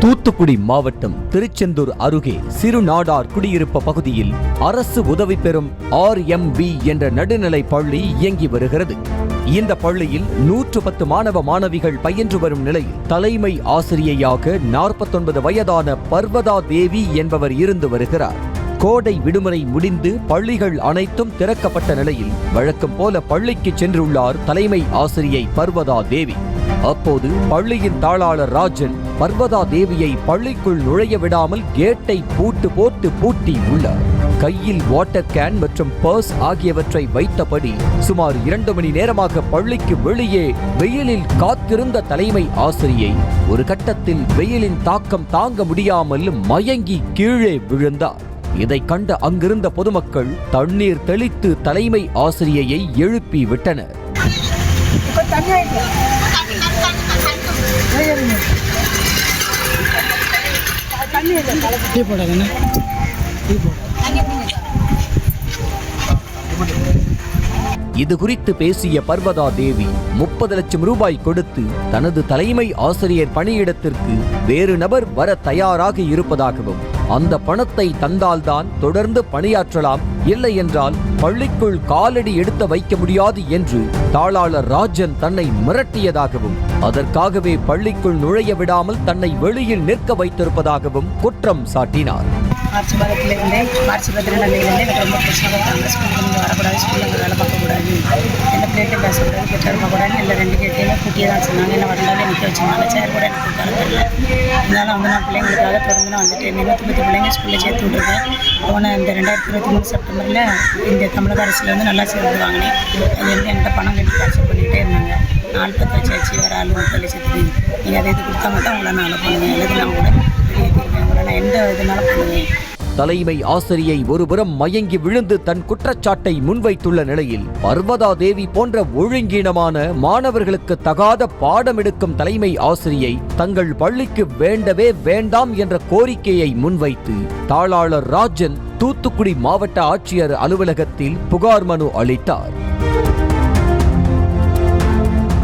தூத்துக்குடி மாவட்டம் திருச்செந்தூர் அருகே சிறுநாடார் குடியிருப்பு பகுதியில் அரசு உதவி பெறும் RMV என்ற நடுநிலை பள்ளி இயங்கி வருகிறது. இந்த பள்ளியில் 110 மாணவ மாணவிகள் பயின்று வரும் நிலையில் தலைமை ஆசிரியையாக 49 வயதான பர்வதா தேவி என்பவர் இருந்து வருகிறார். கோடை விடுமுறை முடிந்து பள்ளிகள் அனைத்தும் திறக்கப்பட்ட நிலையில் வழக்கம் போல பள்ளிக்கு சென்றுள்ளார் தலைமை ஆசிரியை பர்வதா தேவி. அப்போது பள்ளியின் தாளாளர் ராஜன் பர்வதா தேவியை பள்ளிக்குள் நுழைய விடாமல் கேட்டை பூட்டி உள்ளார். கையில் வாட்டர் கேன் மற்றும் பர்ஸ் ஆகியவற்றை வைத்தபடி சுமார் 2 மணி நேரமாக பள்ளிக்கு வெளியே வெயிலில் காத்திருந்த தலைமை ஆசிரியை ஒரு கட்டத்தில் வெயிலின் தாக்கம் தாங்க முடியாமல் மயங்கி கீழே விழுந்தார். இதை கண்ட அங்கிருந்த பொதுமக்கள் தண்ணீர் தெளித்து தலைமை ஆசிரியையை எழுப்பி விட்டனர். இது குறித்து பேசிய பர்வதா தேவி 30 லட்சம் ரூபாய் கொடுத்து தனது தலைமை ஆசிரியர் பணியிடத்திற்கு வேறு நபர் வர தயாராக இருப்பதாகவும் அந்த பணத்தை தந்தால்தான் தொடர்ந்து பணியாற்றலாம், இல்லை என்றால் பள்ளிக்குள் காலடி எடுத்து வைக்க முடியாது என்று தாளாளர் ராஜன் தன்னை மிரட்டியதாகவும் அதற்காகவே பள்ளிக்குள் நுழைய விடாமல் தன்னை வெளியில் நிற்க வைத்திருப்பதாகவும் குற்றம் சாட்டினார். மார்ச் 12 எனக்கு ரொம்ப பிரச்சனை பண்ணாங்க. ஸ்கூலுக்கு நீங்கள் வரக்கூடாது, ஸ்கூலில் வேலை பார்க்கக்கூடாது, எந்த பிள்ளைகிட்ட பேசக்கூடாது, கிட்ட இருக்கக்கூடாது, இல்லை 2 கேட்டையுமே கூட்டியே தான் சொன்னாங்க. என்ன வரலாலே நிற்க வச்சுருந்தாங்க. சேர் கூட எனக்கு கொடுத்தாலும் தெரியல. இதனால் நான் பிள்ளைங்களுக்காக தொடர்ந்து நான் வந்துட்டு 110 பிள்ளைங்க ஸ்கூலில் சேர்த்து விட்ருக்கேன். போன இந்த 2023 செப்டம்பரில் இந்த தமிழக அரசில் நல்லா சேர்ந்து வாங்கினேன். அது என்கிட்ட பணம் கட்டி ட்ரான்ஸ்ஃபர் பண்ணிகிட்டே இருந்தாங்க. 40 வச்சாச்சு, வேறு ஆள் 30 லட்சத்துக்கு நீங்கள் அதை இது கொடுத்தா மட்டும் உங்களை நான் அலோ பண்ணுவேன், அல்லது நான் கூட வெளியே தீர்வேன், உங்களை நான் எந்த இதனால பண்ணுவேன். தலைமை ஆசிரியை ஒருபுறம் மயங்கி விழுந்து தன் குற்றச்சாட்டை முன்வைத்துள்ள நிலையில் பர்வதா தேவி போன்ற ஒழுங்கீனமான மாணவர்களுக்கு தகாத பாடம் எடுக்கும் தலைமை ஆசிரியை தங்கள் பள்ளிக்கு வேண்டவே வேண்டாம் என்ற கோரிக்கையை முன்வைத்து தாளாளர் ராஜன் தூத்துக்குடி மாவட்ட ஆட்சியர் அலுவலகத்தில் புகார் மனு அளித்தார்.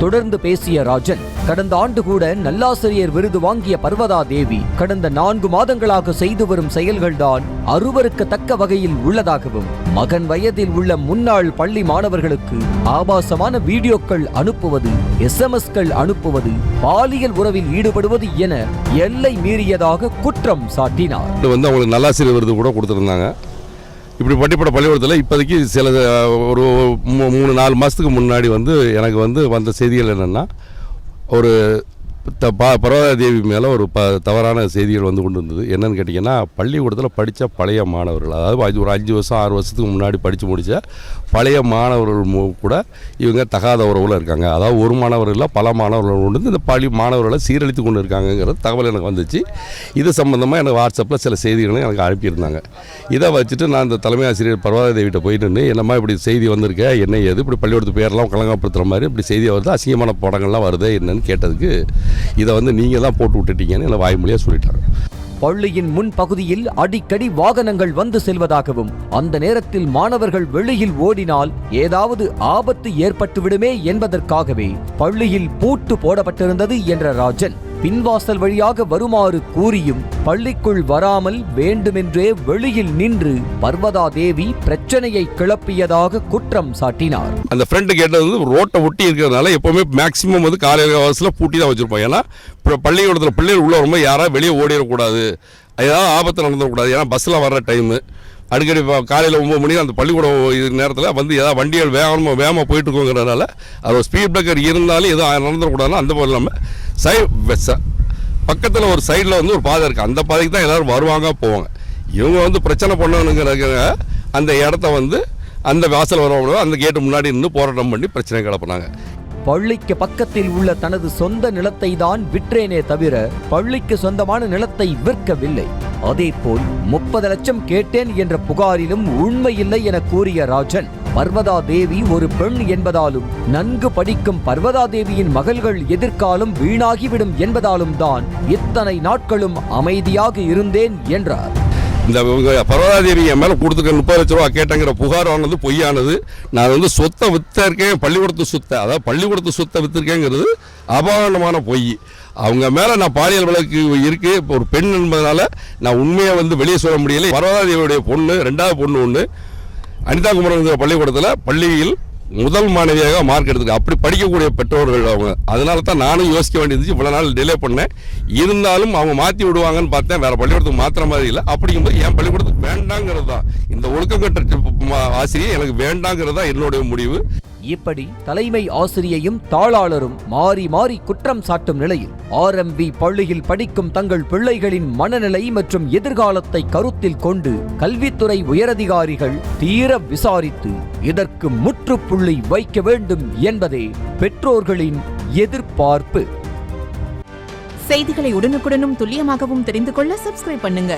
தொடர்ந்து பேசிய ராஜன், கடந்த ஆண்டு கூட நல்லாசிரியர் விருது வாங்கிய பர்வதா தேவி கடந்த 4 மாதங்களாக செய்து வரும் செயல்கள்தான் அருவருக்கத்தக்க வகையில் உள்ளதாகவும் மகன் வயதில் உள்ள முன்னாள் பள்ளி மாணவர்களுக்கு ஆபாசமான வீடியோக்கள் அனுப்புவது, SMS-கள் அனுப்புவது, பாலியல் உறவில் ஈடுபடுவது என எல்லை மீறியதாக குற்றம் சாட்டினார். அவங்களுக்கு நல்லாசிரியர் விருது கூட கொடுத்திருந்தாங்க. இப்படி பட்டிப்பட்ட பள்ளிக்கூடத்தில் இப்போதைக்கு சில ஒரு 3-4 மாதத்துக்கு முன்னாடி எனக்கு வந்த செய்திகள் என்னென்னா, ஒரு பர்வதா தேவி மேலே ஒரு தவறான செய்திகள் கொண்டு வந்தது. என்னென்னு கேட்டிங்கன்னா, பள்ளிக்கூடத்தில் படித்த பழைய மாணவர்கள், அதாவது ஒரு 5 வருஷம் 6 வருஷத்துக்கு முன்னாடி படித்து முடித்த பழைய மாணவர்கள் கூட இவங்க தகாத உறவில் இருக்காங்க. அதாவது ஒரு மாணவர்கள் இல்லை, பல மாணவர்கள் இந்த பள்ளி மாணவர்களை சீரழித்து கொண்டு இருக்காங்கங்கிற தகவல் எனக்கு வந்துச்சு. இது சம்மந்தமாக எனக்கு வாட்ஸ்அப்பில் சில செய்திகளும் எனக்கு அனுப்பியிருந்தாங்க. இதை வச்சுட்டு நான் இந்த தலைமை ஆசிரியர் பர்வதா தேவிகிட்ட போயிட்டு, என்னம்மா இப்படி செய்தி வந்திருக்கேன், என்ன ஏது இப்படி பள்ளிக்கூடத்து பேரெல்லாம் கலங்கப்படுத்துகிற மாதிரி இப்படி செய்தி வருது, அசிங்கமான படங்கள்லாம் வருது என்னன்னு கேட்டதுக்கு, இதை நீங்கள் தான் போட்டு விட்டுட்டீங்கன்னு என்ன வாய்மொழியாக சொல்லிட்டாங்க. பள்ளியின் முன் பகுதியில் அடிக்கடி வாகனங்கள் வந்து செல்வதாகவும் அந்த நேரத்தில் மாணவர்கள் வெளியில் ஓடினால் ஏதாவது ஆபத்து ஏற்பட்டுவிடுமே என்பதற்காகவே பள்ளியில் பூட்டு போடப்பட்டிருந்தது என்ற ராஜன் பின்வாசல் வழியாக வருமாறு கூறியும் பள்ளிக்குள் வராமல் வேண்டுமென்றே வெளியில் நின்று பர்வதா தேவி பிரச்சனையை கிளப்பியதாக குற்றம் சாட்டினார். அந்த ஃப்ரெண்டு கேட்டது ரோட்டை ஒட்டி இருக்கிறதுனால எப்பவுமே மேக்சிமம் காலையில் அவசியம் பூட்டி தான் வச்சிருப்போம். ஏன்னா பள்ளிக்கூடத்தில் பிள்ளைகள் உள்ள வரும்போது யாராவது வெளியே ஓடிடக்கூடாது, ஏதாவது ஆபத்து நடந்துடக்கூடாது. ஏன்னா பஸ்ஸில் வர்ற டைமு அடிக்கடி காலையில் 9 மணிக்கு அந்த பள்ளிக்கூடம் நேரத்தில் ஏதாவது வண்டிகள் வேகமாக போயிட்டு இருக்கோங்கிறதுனால அது ஒரு ஸ்பீட் பிரேக்கர் இருந்தாலும் எதுவும் நடந்துடக்கூடாதுன்னா அந்த போது இல்லாமல் பக்கத்தில் ஒரு சைடில் ஒரு பாதை இருக்குது. அந்த பாதைக்கு தான் எல்லோரும் வருவாங்க போவாங்க. இவங்க பிரச்சனை பண்ணணுங்கிறதுக்காக அந்த இடத்த அந்த வாசல் வரவங்களோ அந்த கேட்டு முன்னாடி நின்று போராட்டம் பண்ணி பிரச்சனை கிளப்பினாங்க. பள்ளிக்கு பக்கத்தில் உள்ள தனது சொந்த நிலத்தை தான் விற்றேனே தவிர பள்ளிக்கு சொந்தமான நிலத்தை விற்கவில்லை. அதேபோல் 30 லட்சம் கேட்டேன் என்ற புகாரிலும் உண்மையில்லை என கூறிய ராஜன், பர்வதா தேவி ஒரு பெண் என்பதாலும் நன்கு படிக்கும் பர்வதா தேவியின் மகள்கள் எதிர்காலம் வீணாகிவிடும் என்பதாலும் தான் இத்தனை நாட்களும் அமைதியாக இருந்தேன் என்றார். இந்த பர்வதாதேவி என் மேலே கொடுத்துருக்க 30 லட்ச ரூபா கேட்டங்கிற புகார் வாங்கினது பொய்யானது. நான் வந்து சொத்தை வித்திருக்கேன், பள்ளிக்கூடத்து சொத்தை, அதாவது பள்ளிக்கூடத்து சொத்தை வித்திருக்கேங்கிறது அபாண்டமான பொய். அவங்க மேலே நான் பாலியல் வழக்கு இருக்கு, ஒரு பெண் என்பதனால நான் உண்மையை வந்து வெளியே சொல்ல முடியல. பர்வதாதேவியுடைய பொண்ணு, 2வது பொண்ணு ஒன்று அனிதா குமரன் பள்ளிக்கூடத்தில் பள்ளியில் முதல் மாணவியாக மார்க் எடுத்துருக்கு. அப்படி படிக்கக்கூடிய பெற்றோர்கள் அவங்க. அதனால தான் நானும் யோசிக்க வேண்டியிருந்துச்சு, இவ்வளோ நாள் டிலே பண்ணேன். இருந்தாலும் அவங்க மாற்றி விடுவாங்கன்னு பார்த்தேன், வேறு பள்ளிக்கூடத்துக்கு மாத்திர மாதிரி இல்லை. அப்படிங்கும்போது என் பள்ளிக்கூடத்துக்கு வேண்டாங்கிறது தான், இந்த ஒழுக்கம் கட்ட ஆசிரியர் எனக்கு வேண்டாங்கிறது தான் என்னுடைய முடிவு. இப்படி தலைமை ஆசிரியையும் தாளாளரும் மாறி மாறி குற்றம் சாட்டும் நிலையில் RMV பள்ளியில் படிக்கும் தங்கள் பிள்ளைகளின் மனநிலை மற்றும் எதிர்காலத்தை கருத்தில் கொண்டு கல்வித்துறை உயரதிகாரிகள் தீர விசாரித்து இதற்கு முற்றுப்புள்ளி வைக்க வேண்டும் என்பதே பெற்றோர்களின் எதிர்பார்ப்பு. செய்திகளை உடனுக்குடனும் துல்லியமாகவும் தெரிந்து கொள்ள சப்ஸ்கிரைப் பண்ணுங்க.